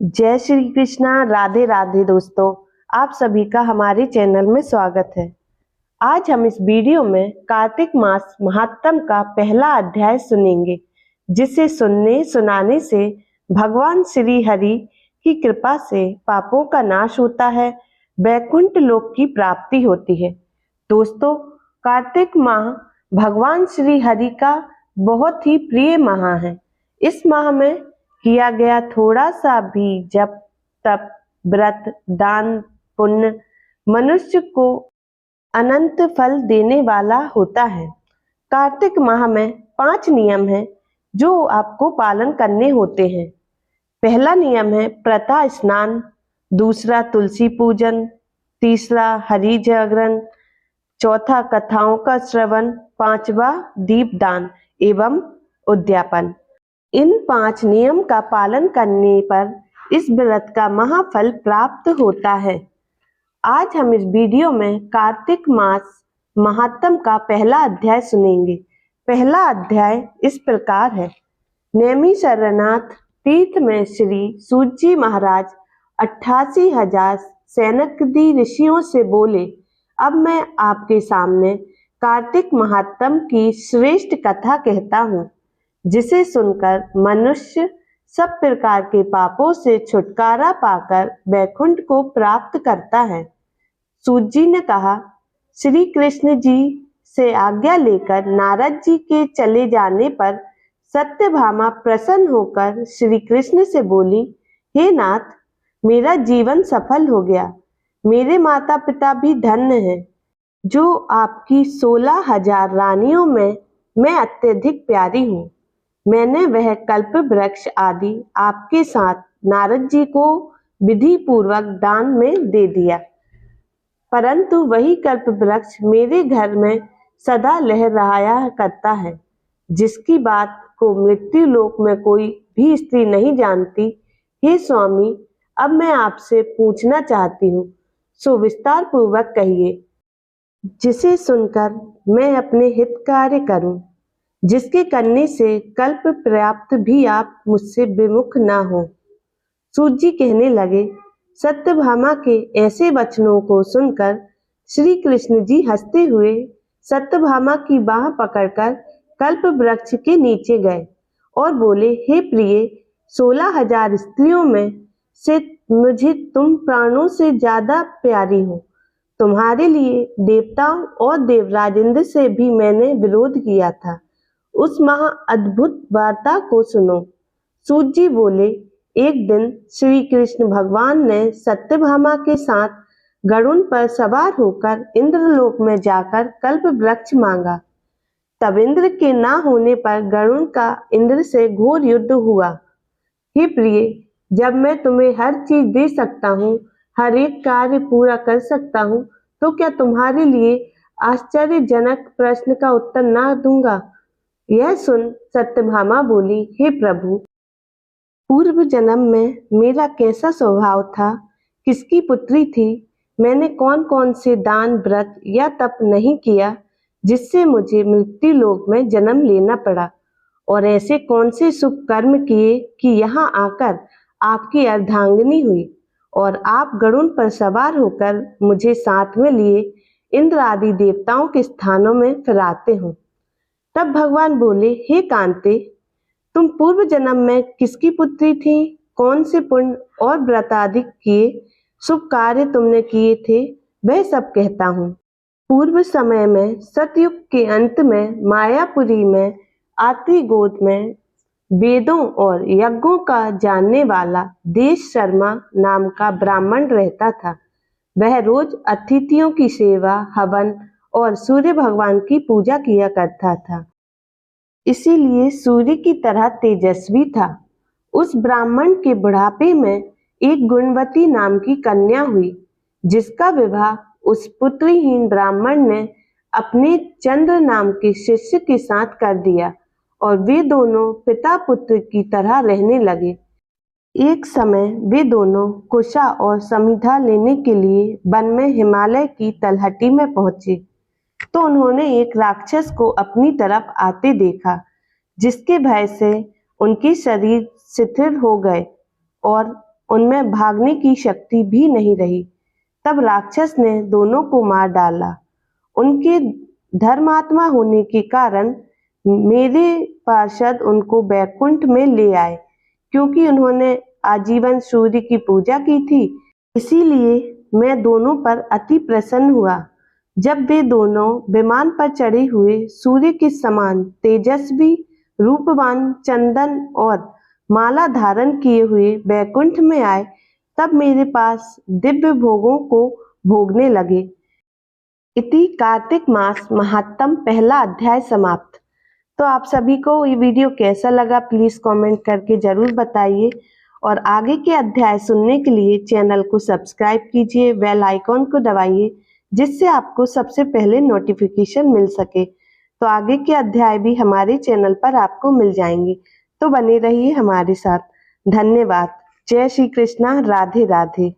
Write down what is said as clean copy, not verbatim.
जय श्री कृष्णा। राधे राधे दोस्तों, आप सभी का हमारे चैनल में स्वागत है। आज हम इस वीडियो में कार्तिक मास महात्म का पहला अध्याय सुनेंगे, जिसे सुनने सुनाने से भगवान श्री हरि की कृपा से पापों का नाश होता है, वैकुंठ लोक की प्राप्ति होती है। दोस्तों, कार्तिक माह भगवान श्री हरि का बहुत ही प्रिय माह है। इस माह में किया गया थोड़ा सा भी जप तप व्रत दान पुण्य मनुष्य को अनंत फल देने वाला होता है। कार्तिक माह में 5 नियम हैं जो आपको पालन करने होते हैं। पहला नियम है प्रातः स्नान, दूसरा तुलसी पूजन, तीसरा हरि जागरण, चौथा कथाओं का श्रवण, पांचवा दीपदान एवं उद्यापन। इन 5 नियम का पालन करने पर इस व्रत का महाफल प्राप्त होता है। आज हम इस वीडियो में कार्तिक मास महात्म का पहला अध्याय सुनेंगे। पहला अध्याय इस प्रकार है। नैमिषारण्य तीर्थ में श्री सूत महाराज 88,000 सैनकादि ऋषियों से बोले, अब मैं आपके सामने कार्तिक महात्म की श्रेष्ठ कथा कहता हूँ, जिसे सुनकर मनुष्य सब प्रकार के पापों से छुटकारा पाकर वैकुंठ को प्राप्त करता है। सूत जी ने कहा, श्री कृष्ण जी से आज्ञा लेकर नारद जी के चले जाने पर सत्यभामा प्रसन्न होकर श्री कृष्ण से बोली, हे नाथ, मेरा जीवन सफल हो गया। मेरे माता पिता भी धन्य हैं। जो आपकी 16,000 रानियों में मैं अत्यधिक प्यारी हूँ। मैंने वह कल्प वृक्ष आदि आपके साथ नारद जी को विधि पूर्वक दान में दे दिया, परंतु वही कल्प वृक्ष मेरे घर में सदा लहराया करता है, जिसकी बात को मृत्यु लोक में कोई भी स्त्री नहीं जानती। हे स्वामी, अब मैं आपसे पूछना चाहती हूँ, सो विस्तार पूर्वक कहिए, जिसे सुनकर मैं अपने हित कार्य करूं, जिसके करने से कल्प पर्याप्त भी आप मुझसे विमुख ना हो। सूत जी कहने लगे, सत्यभामा के ऐसे वचनों को सुनकर श्री कृष्ण जी हंसते हुए सत्यभामा की बाह पकड़कर कल्प वृक्ष के नीचे गए और बोले, हे प्रिय, 16,000 स्त्रियों में से मुझे तुम प्राणों से ज्यादा प्यारी हो। तुम्हारे लिए देवताओं और देवराज इंद्र से भी मैंने विरोध किया था। उस महा अद्भुत वार्ता को सुनो। सूत जी बोले, एक दिन श्री कृष्ण भगवान ने सत्यभामा के साथ गरुड़ पर सवार होकर इंद्रलोक में जाकर कल्प वृक्ष मांगा। तब इंद्र के ना होने पर गरुड़ का इंद्र से घोर युद्ध हुआ। हे प्रिय, जब मैं तुम्हें हर चीज दे सकता हूँ, हर एक कार्य पूरा कर सकता हूँ, तो क्या तुम्हारे लिए आश्चर्यजनक प्रश्न का उत्तर ना दूंगा? यह सुन सत्यभामा बोली, हे प्रभु, पूर्व जन्म में मेरा कैसा स्वभाव था, किसकी पुत्री थी, मैंने कौन कौन से दान व्रत या तप नहीं किया जिससे मुझे मृत्यु लोक में जन्म लेना पड़ा, और ऐसे कौन से शुभ कर्म किए कि यहाँ आकर आपकी अर्धांगिनी हुई और आप गरुड़ पर सवार होकर मुझे साथ में लिए इंद्र आदि देवताओं के स्थानों में फिराते हो। तब भगवान बोले, हे कांते, तुम पूर्व जन्म में किसकी पुत्री थी, कौन से पुण्य और व्रत आदि किए शुभ कार्य तुमने किए थे, वह सब कहता हूँ। पूर्व समय में सतयुग के अंत में मायापुरी में आत्री गोद में वेदों और यज्ञों का जानने वाला देश शर्मा नाम का ब्राह्मण रहता था। वह रोज अतिथियों की सेवा, हवन और सूर्य भगवान की पूजा किया करता था, इसीलिए सूर्य की तरह तेजस्वी था। उस ब्राह्मण के बुढ़ापे में एक गुणवती नाम की कन्या हुई, जिसका विवाह उस पुत्रहीन ब्राह्मण ने अपने चंद्र नाम के शिष्य के साथ कर दिया और वे दोनों पिता पुत्र की तरह रहने लगे। एक समय वे दोनों कुशा और समिधा लेने के लिए वन में हिमालय की तलहटी में पहुंचे, तो उन्होंने एक राक्षस को अपनी तरफ आते देखा, जिसके भय से उनके शरीर शिथिल हो गए और उनमें भागने की शक्ति भी नहीं रही। तब राक्षस ने दोनों को मार डाला। उनके धर्मात्मा होने के कारण मेरे पार्षद उनको बैकुंठ में ले आए, क्योंकि उन्होंने आजीवन सूर्य की पूजा की थी। इसीलिए मैं दोनों पर अति प्रसन्न हुआ। जब वे दोनों विमान पर चढ़े हुए सूर्य के समान तेजस्वी, रूपवान, चंदन और माला धारण किए हुए बैकुंठ में आए, तब मेरे पास दिव्य भोगों को भोगने लगे। इति कार्तिक मास महात्म पहला अध्याय समाप्त। तो आप सभी को ये वीडियो कैसा लगा प्लीज कमेंट करके जरूर बताइए, और आगे के अध्याय सुनने के लिए चैनल को सब्सक्राइब कीजिए, बेल आइकॉन को दबाइए, जिससे आपको सबसे पहले नोटिफिकेशन मिल सके। तो आगे के अध्याय भी हमारे चैनल पर आपको मिल जाएंगे, तो बने रहिए हमारे साथ। धन्यवाद। जय श्री कृष्णा। राधे राधे।